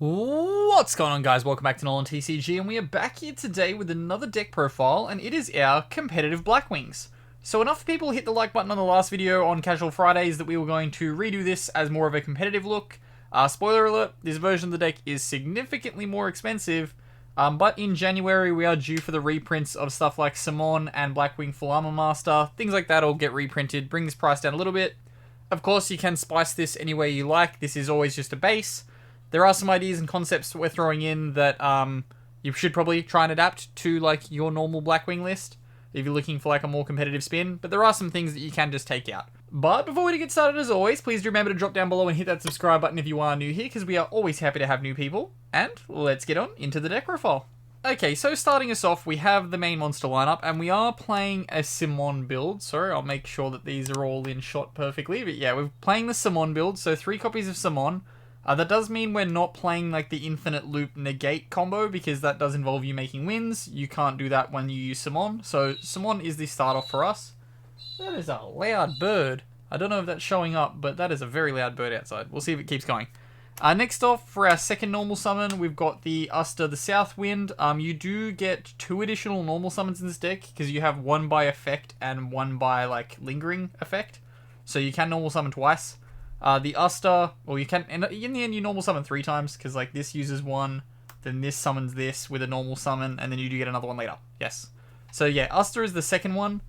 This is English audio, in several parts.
What's going on, guys? Welcome back to NolanTCG, and we are back here today with another deck profile, and it is our competitive Blackwings. So enough people hit the like button on the last video on Casual Fridays that we were going to redo this as more of a competitive look. Spoiler alert, this version of the deck is significantly more expensive, but in January we are due for the reprints of stuff like Simon and Blackwing Full Armor Master. Things like that all get reprinted, bring this price down a little bit. Of course, you can spice this any way you like. This is always just a base. There are some ideas and concepts we're throwing in that you should probably try and adapt to like your normal Blackwing list if you're looking for like a more competitive spin, but there are some things that you can just take out. But before we get started, as always, please do remember to drop down below and hit that subscribe button if you are new here, because we are always happy to have new people. And let's get on into the deck profile. Okay, so starting us off, we have the main monster lineup, and we are playing a Simon build. Sorry, I'll make sure that these are all in shot perfectly, but yeah, we're playing the Simon build, so 3 copies of Simon. That does mean we're not playing like the infinite loop negate combo, because that does involve you making wins. You can't do that when you use Simon. So Simon is the start off for us. That is a loud bird. I don't know if that's showing up, but that is a very loud bird outside. We'll see if it keeps going. Next off, for our second normal summon, we've got the Uster, the South Wind. You do get 2 additional normal summons in this deck, because you have 1 by effect and 1 by like lingering effect. So you can normal summon twice. The Uster, well, you can, in the end, you normal summon 3 times, because, like, this uses 1, then this summons this with a normal summon, and then you do get another one later. Yes. So, yeah, Uster is the second one.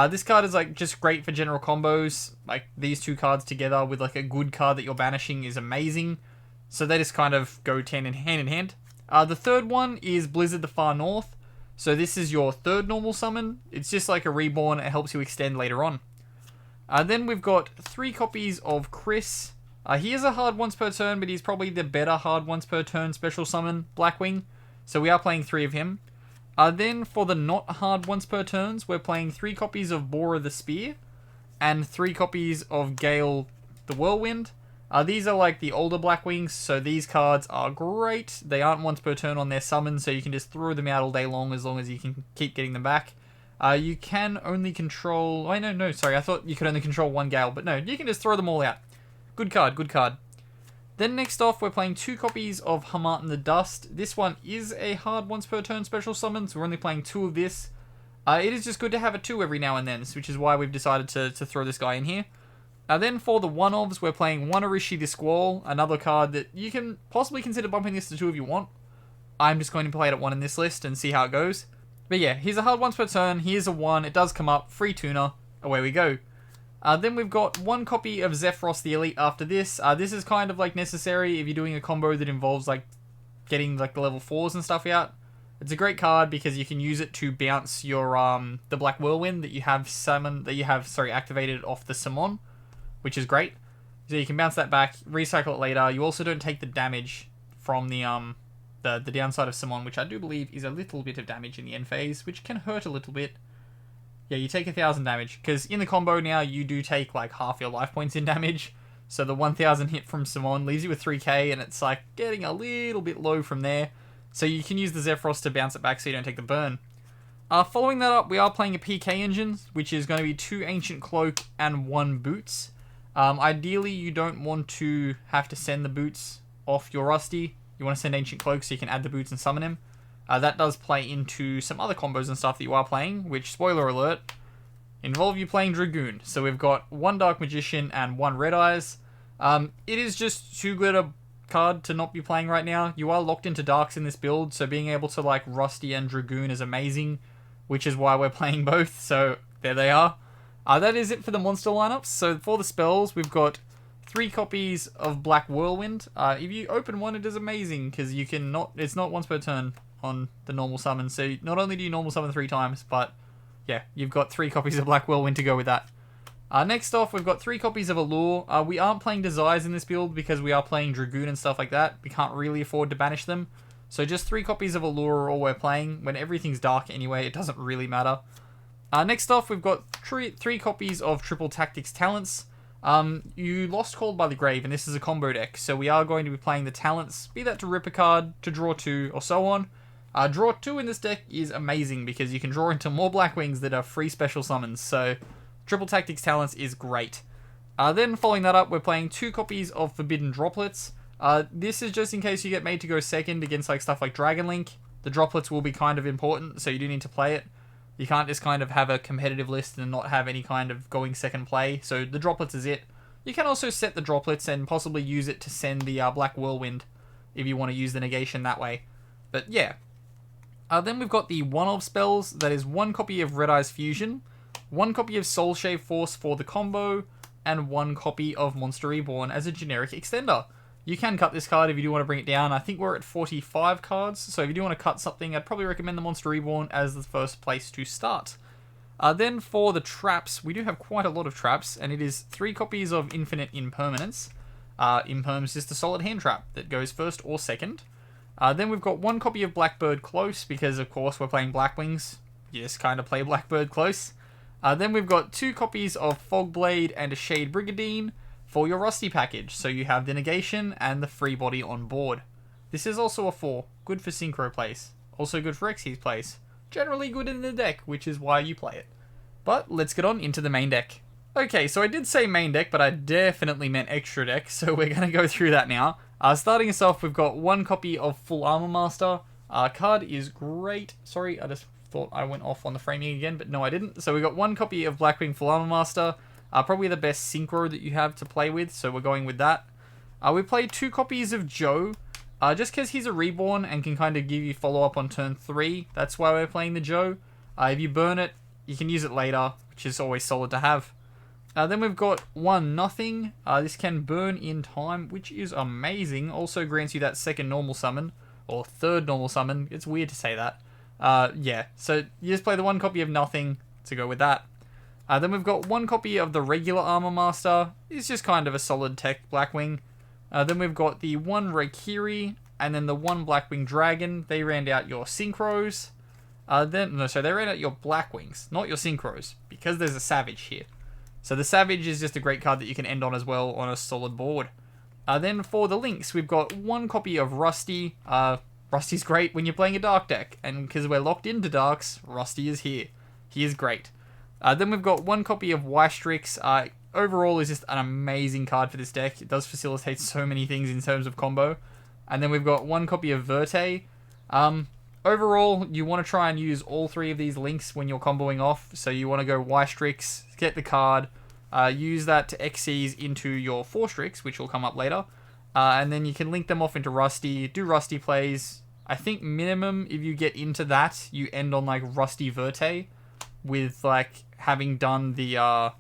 This card is, like, just great for general combos. Like, these 2 cards together with, like, a good card that you're banishing is amazing. So they just kind of go hand in hand. The third one is Blizzard the Far North. So this is your third normal summon. It's just like a reborn. It helps you extend later on. Then we've got 3 copies of Chris. He is a hard once per turn, but he's probably the better hard once per turn special summon Blackwing. So we are playing 3 of him. Then for the not hard once per turns, we're playing 3 copies of Borer the Spear and 3 copies of Gale the Whirlwind. These are like the older Blackwings, so these cards are great. They aren't once per turn on their summon, so you can just throw them out all day long as you can keep getting them back. You can only control... Oh, no, sorry. I thought you could only control 1 Gale, but no, you can just throw them all out. Good card. Then next off, we're playing 2 copies of Hamartin the Dust. This one is a hard once per turn special summon, so we're only playing 2 of this. It is just good to have a 2 every now and then, which is why we've decided to throw this guy in here. Then for the 1-ofs, we're playing 1 Orishi the Squall, another card that you can possibly consider bumping this to 2 if you want. I'm just going to play it at 1 in this list and see how it goes. But yeah, he's a hard once per turn, he is a 1, it does come up, free tuner, away we go. Then we've got 1 copy of Zephyros the Elite after this. This is kind of like necessary if you're doing a combo that involves like getting like the level 4s and stuff out. It's a great card because you can use it to bounce your the Black Whirlwind that you have activated off the Simon, which is great. So you can bounce that back, recycle it later. You also don't take the damage from the downside of Simon, which I do believe is a little bit of damage in the end phase, which can hurt a little bit. Yeah, you take 1,000 damage, because in the combo now, you do take like half your life points in damage, so the 1,000 hit from Simon leaves you with 3k, and it's like getting a little bit low from there, so you can use the Zephyros to bounce it back so you don't take the burn. Following that up, we are playing a PK engine, which is going to be 2 Ancient Cloak and 1 Boots. Ideally, you don't want to have to send the Boots off your Rusty. You want to send Ancient Cloak so you can add the Boots and summon him. That does play into some other combos and stuff that you are playing, which, spoiler alert, involve you playing Dragoon. So we've got 1 Dark Magician and 1 Red Eyes. It is just too good a card to not be playing right now. You are locked into Darks in this build, so being able to like Rusty and Dragoon is amazing, which is why we're playing both, so there they are. That is it for the monster lineups. So for the spells, we've got 3 copies of Black Whirlwind. If you open 1, it is amazing, because you can not... It's not once per turn on the normal summon, so not only do you normal summon 3 times, but yeah, you've got 3 copies of Black Whirlwind to go with that. Next off, we've got 3 copies of Allure. We aren't playing Desires in this build, because we are playing Dragoon and stuff like that. We can't really afford to banish them. So just 3 copies of Allure are all we're playing. When everything's dark anyway, it doesn't really matter. Next off, we've got 3 copies of Triple Tactics Talents. You lost Called by the Grave, and this is a combo deck, so we are going to be playing the talents, be that to rip a card, to draw 2, or so on. Draw 2 in this deck is amazing, because you can draw into more Blackwings that are free special summons, so Triple Tactics Talents is great. Then following that up, we're playing 2 copies of Forbidden Droplets. This is just in case you get made to go second against like stuff like Dragon Link. The Droplets will be kind of important, so you do need to play it. You can't just kind of have a competitive list and not have any kind of going second play, so the Droplets is it. You can also set the Droplets and possibly use it to send the Black Whirlwind if you want to use the negation that way. But yeah. Then we've got the one-of spells, that is one copy of Red Eye's Fusion, one copy of Soul Shave Force for the combo, and one copy of Monster Reborn as a generic extender. You can cut this card if you do want to bring it down. I think we're at 45 cards, so if you do want to cut something, I'd probably recommend the Monster Reborn as the first place to start. Then for the traps, we do have quite a lot of traps, and it is 3 copies of Infinite Impermanence. Imperm is just a solid hand trap that goes first or second. Then we've got 1 copy of Blackbird Close, because of course we're playing Blackwings. You just kind of play Blackbird Close. Then we've got 2 copies of Fogblade and a Shade Brigadine for your Rusty package, so you have the negation and the free body on board. This is also a 4, good for Synchro plays, also good for Xyz plays, generally good in the deck, which is why you play it. But let's get on into the main deck. Okay, so I did say main deck, but I definitely meant extra deck, so we're going to go through that now. Starting us off, we've got 1 copy of Full Armor Master. Card is great. Sorry, I just thought I went off on the framing again, but no I didn't. So we got 1 copy of Blackwing Full Armor Master. Probably the best synchro that you have to play with, so we're going with that. We played 2 copies of Joe, just because he's a reborn and can kind of give you follow-up on turn 3. That's why we're playing the Joe. If you burn it, you can use it later, which is always solid to have. Then we've got 1 Nothing. This can burn in time, which is amazing. Also grants you that 2nd normal summon, or 3rd normal summon. It's weird to say that. Yeah, so you just play the 1 copy of Nothing to go with that. Then we've got 1 copy of the regular Armor Master. It's just kind of a solid tech Blackwing. Then we've got the 1 Raikiri, and then the 1 Blackwing Dragon. They round out your Synchros. They round out your Blackwings, not your Synchros, because there's a Savage here. So the Savage is just a great card that you can end on as well on a solid board. Then for the links, we've got 1 copy of Rusty. Rusty's great when you're playing a Dark deck, and because we're locked into Darks, Rusty is here. He is great. Then we've got 1 copy of Wystrix. Overall is just an amazing card for this deck. It does facilitate so many things in terms of combo. And then we've got 1 copy of Verte. Overall, you want to try and use all 3 of these links when you're comboing off. So you want to go Wystrix, get the card, use that to Xyz into your Forstrix, which will come up later. And then you can link them off into Rusty, do Rusty plays. I think minimum, if you get into that, you end on like Rusty Verte, with like having done the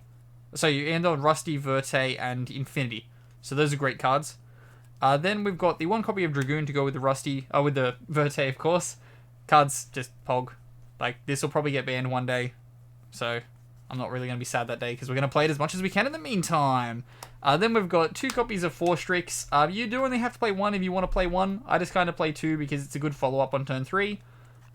so you end on Rusty, Verte, and Infinity. So those are great cards. Then we've got the 1 copy of Dragoon to go with the Rusty, with the Verte, of course. Cards just pog. Like, this will probably get banned one day, so I'm not really going to be sad that day, because we're going to play it as much as we can in the meantime. Then we've got 2 copies of Forstrix. You do only have to play 1 if you want to play 1. I just kind of play 2 because it's a good follow-up on turn 3.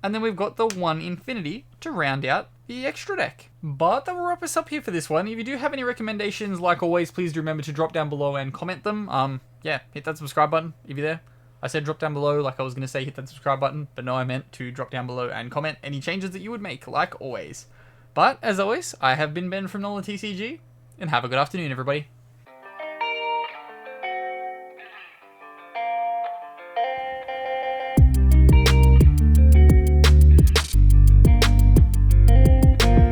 And then we've got the 1 Infinity to round out the extra deck. But that will wrap us up here for this one. If you do have any recommendations, like always, please do remember to drop down below and comment them. Yeah, hit that subscribe button if you're there. I said drop down below like I was going to say hit that subscribe button, but no, I meant to drop down below and comment any changes that you would make, like always. But, as always, I have been Ben from NolanTCG, and have a good afternoon, everybody.